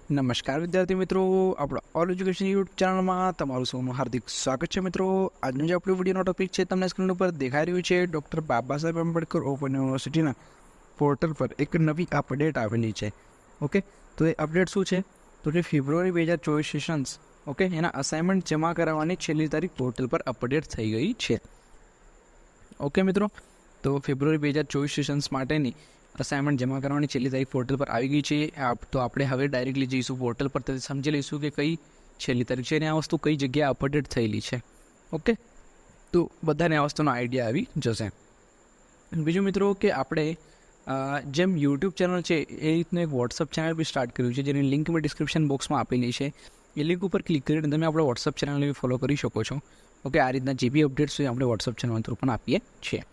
નમસ્કાર વિદ્યાર્થી મિત્રો, આપણા ઓલ એજ્યુકેશન યુટ્યુબ ચેનલમાં તમારું સૌનું હાર્દિક સ્વાગત છે. મિત્રો, આજનો જે આપણો વિડીયોનો ટોપિક છે તમને સ્ક્રીન ઉપર દેખાઈ રહ્યું છે. ડૉક્ટર બાબા સાહેબ આંબેડકર ઓપન યુનિવર્સિટીના પોર્ટલ પર એક નવી અપડેટ આવેલી છે. ઓકે, તો એ અપડેટ શું છે? તો જે ફેબ્રુઆરી 2024 સેશન્સ એના અસાઇનમેન્ટ જમા કરાવવાની છેલ્લી તારીખ પોર્ટલ પર અપડેટ થઈ ગઈ છે. ઓકે મિત્રો, તો ફેબ્રુઆરી 2024 સેશન્સ માટેની અસાઇનમેન્ટ જમા કરવાની છેલ્લી તારીખ પોર્ટલ પર આવી ગઈ છે. તો આપણે હવે ડાયરેક્ટલી જઈશું પોર્ટલ પર, તેથી સમજી લઈશું કે કઈ છેલ્લી તારીખ છે અને આ વસ્તુ કઈ જગ્યાએ અપડેટ થયેલી છે. ઓકે, તો બધાને આ વસ્તુનો આઈડિયા આવી જશે. બીજું મિત્રો કે આપણે જેમ યુટ્યુબ ચેનલ છે એ રીતનું એક વોટ્સઅપ ચેનલ બી સ્ટાર્ટ કર્યું છે, જેની લિંક મેં ડિસ્ક્રિપ્શન બોક્સમાં આપેલી છે. એ લિંક ઉપર ક્લિક કરીને તમે આપણે વોટ્સઅપ ચેનલને બી ફોલો કરી શકો છો. ઓકે, આ રીતના જે બી અપડેટ્સ હોય આપણે વોટ્સઅપ ચેનલ થ્રુ પણ આપીએ છીએ.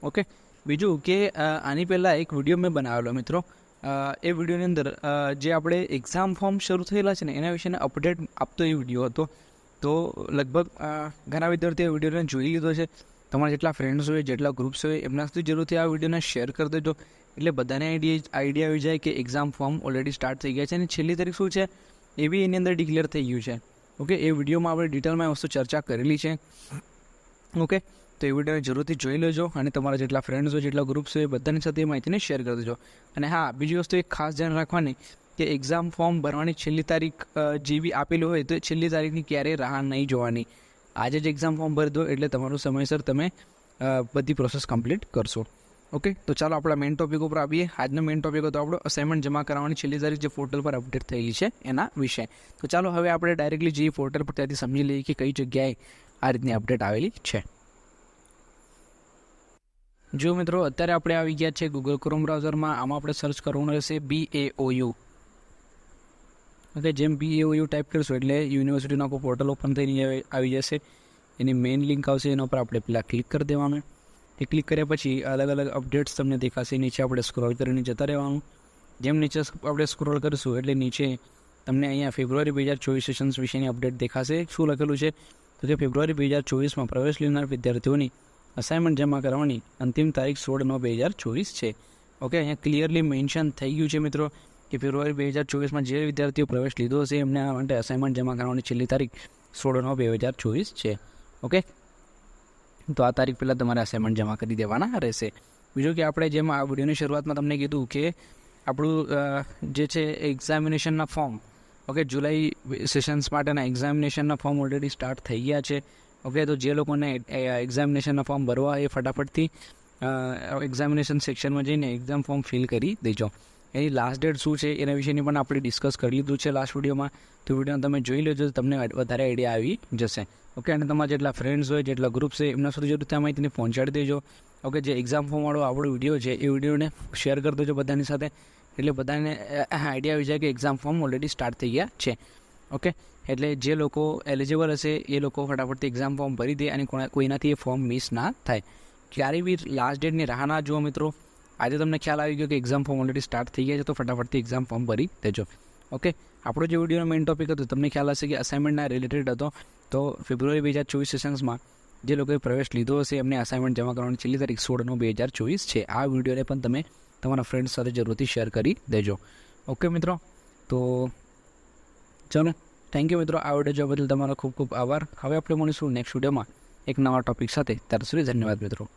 ઓકે, બીજું કે આની પહેલાં એક વિડીયો મેં બનાવેલો મિત્રો. એ વિડીયોની અંદર જે આપણે એક્ઝામ ફોર્મ શરૂ થયેલા છે ને એના વિશેને અપડેટ આપતો એ વિડીયો હતો. તો લગભગ ઘણા વિદ્યાર્થીઓ વિડીયોને જોઈ લીધો છે. તમારા જેટલા ફ્રેન્ડ્સ હોય, જેટલા ગ્રુપ્સ હોય, એમના સુધી જરૂરથી આ વિડીયોને શેર કરી દેજો, એટલે બધાને આઈડિયા આવી જાય કે એક્ઝામ ફોર્મ ઓલરેડી સ્ટાર્ટ થઈ ગયા છે અને છેલ્લી તારીખ શું છે એ બી એની અંદર ડિક્લેર થઈ ગયું છે. ઓકે, એ વિડીયોમાં આપણે ડિટેલમાં એ વસ્તુ ચર્ચા કરેલી છે. ઓકે, તો એ વિડીયોને જરૂરથી જોઈ લેજો અને તમારા જેટલા ફ્રેન્ડ્સ હોય, જેટલા ગ્રુપ્સ હોય, બધાની સાથે એ માહિતીને શેર કરી દેજો. અને હા, બીજી વસ્તુ એક ખાસ ધ્યાન રાખવાની કે એક્ઝામ ફોર્મ ભરવાની છેલ્લી તારીખ જે બી આપેલું હોય તો છેલ્લી તારીખની ક્યારેય રાહ નહીં જોવાની. આજે જ એક્ઝામ ફોર્મ ભરી દો એટલે તમારું સમયસર તમે બધી પ્રોસેસ કમ્પ્લીટ કરશો. ઓકે, તો ચાલો આપણા મેઇન ટોપિક ઉપર આવીએ. આજનો મેઇન ટોપિક હતો આપણો અસાઇનમેન્ટ જમા કરાવવાની છેલ્લી તારીખ જે પોર્ટલ પર અપડેટ થયેલી છે એના વિશે. તો ચાલો હવે આપણે ડાયરેક્ટલી જઈએ પોર્ટલ પર, ત્યાંથી સમજી લઈએ કે કઈ જગ્યાએ આ રીતની અપડેટ આવેલી છે. જો મિત્રો, અત્યારે આપણે આવી ગયા છે ગૂગલ ક્રોમ બ્રાઉઝરમાં. આમાં આપણે સર્ચ કરવાનું રહેશે BAOU. ઓકે, જેમ BAOU ટાઈપ કરશો એટલે યુનિવર્સિટીનો આખો પોર્ટલ ઓપન થઈને આવી જશે. એની મેઇન લિંક આવશે, એના ઉપર આપણે પહેલાં ક્લિક કરી દેવાનું. એ ક્લિક કર્યા પછી અલગ અલગ અપડેટ્સ તમને દેખાશે. નીચે આપણે સ્ક્રોલ કરીને જતા રહેવાનું. જેમ નીચે આપણે સ્ક્રોલ કરીશું એટલે નીચે તમને અહીંયા ફેબ્રુઆરી 2024 સેશન્સ વિશેની અપડેટ દેખાશે. શું લખેલું છે? તો કે ફેબ્રુઆરી 2024માં પ્રવેશ લેનાર વિદ્યાર્થીઓની અસાઇનમેન્ટ જમા કરવાની અંતિમ તારીખ 16/9/2024 છે. ઓકે, અહીંયા ક્લિયરલી મેન્શન થઈ ગયું છે મિત્રો કે ફેબ્રુઆરી 2024માં જે વિદ્યાર્થીઓ પ્રવેશ લીધો હશે એમને આ માટે અસાઇનમેન્ટ જમા કરવાની છેલ્લી તારીખ 16/9/2024 છે. ઓકે, તો આ તારીખ પહેલાં તમારે અસાઇનમેન્ટ જમા કરી દેવાના રહેશે. બીજું કે આપણે જેમ આ વિડીયોની શરૂઆતમાં તમને કીધું કે આપણું જે છે એક્ઝામિનેશનના ફોર્મ, ઓકે, જુલાઈ સેશન્સ માટેના એક્ઝામિનેશનના ફોર્મ ઓલરેડી સ્ટાર્ટ થઈ ગયા છે. ઓકે, તો જે લોકોને એક્ઝામિનેશનના ફોર્મ ભરવા એ ફટાફટથી એક્ઝામિનેશન સેક્શનમાં જઈને એક્ઝામ ફોર્મ ફિલ કરી દેજો. એની લાસ્ટ ડેટ શું છે એના વિશેની પણ આપણે ડિસ્કસ કરી લીધું છે લાસ્ટ વિડીયોમાં. તો વિડીયો તમે જોઈ લેજો, તમને વધારે આઈડિયા આવી જશે. ઓકે, અને તમારા જેટલા ફ્રેન્ડ્સ હોય, જેટલા ગ્રુપ્સ હોય, એમના સુધી જરૂરથી આ માહિતીને પહોંચાડી દેજો. ઓકે, જે એક્ઝામ ફોર્મવાળો આપણો વિડીયો છે એ વિડીયોને શેર કરી દેજો બધાની સાથે, એટલે બધાને આઈડિયા આવી જાય કે એક્ઝામ ફોર્મ ઓલરેડી સ્ટાર્ટ થઈ ગયા છે. ઓકે, એટલે જે લોકો એલિજિબલ હશે એ લોકો ફટાફટથી એક્ઝામ ફોર્મ ભરી દે અને કોઈનાથી એ ફોર્મ મિસ ના થાય. ક્યારેય બી લાસ્ટ ડેટની રાહ ના જુઓ મિત્રો. આજે તમને ખ્યાલ આવી ગયો કે એક્ઝામ ફોર્મ ઓલરેડી સ્ટાર્ટ થઈ ગયા છે, તો ફટાફટથી એક્ઝામ ફોર્મ ભરી દેજો. ઓકે, આપણો જે વિડીયોનો મેઇન ટોપિક હતો તમને ખ્યાલ હશે કે અસાઇનમેન્ટના રિલેટેડ હતો. તો ફેબ્રુઆરી 2024 સેશન્સમાં જે લોકોએ પ્રવેશ લીધો હશે એમને અસાઇનમેન્ટ જમા કરવાની છેલ્લી તારીખ 16/9/2024 છે. આ વિડીયોને પણ તમે તમારા ફ્રેન્ડ્સ સાથે જરૂરથી શેર કરી દેજો. ઓકે મિત્રો, તો ચલો, થેન્ક યુ મિત્રો. આ વિડીયો જોવા બદલ તમારો ખૂબ ખૂબ આભાર. હવે આપણે મળીશું નેક્સ્ટ વિડીયોમાં એક નવા ટોપિક સાથે. ત્યાર સુધી ધન્યવાદ મિત્રો.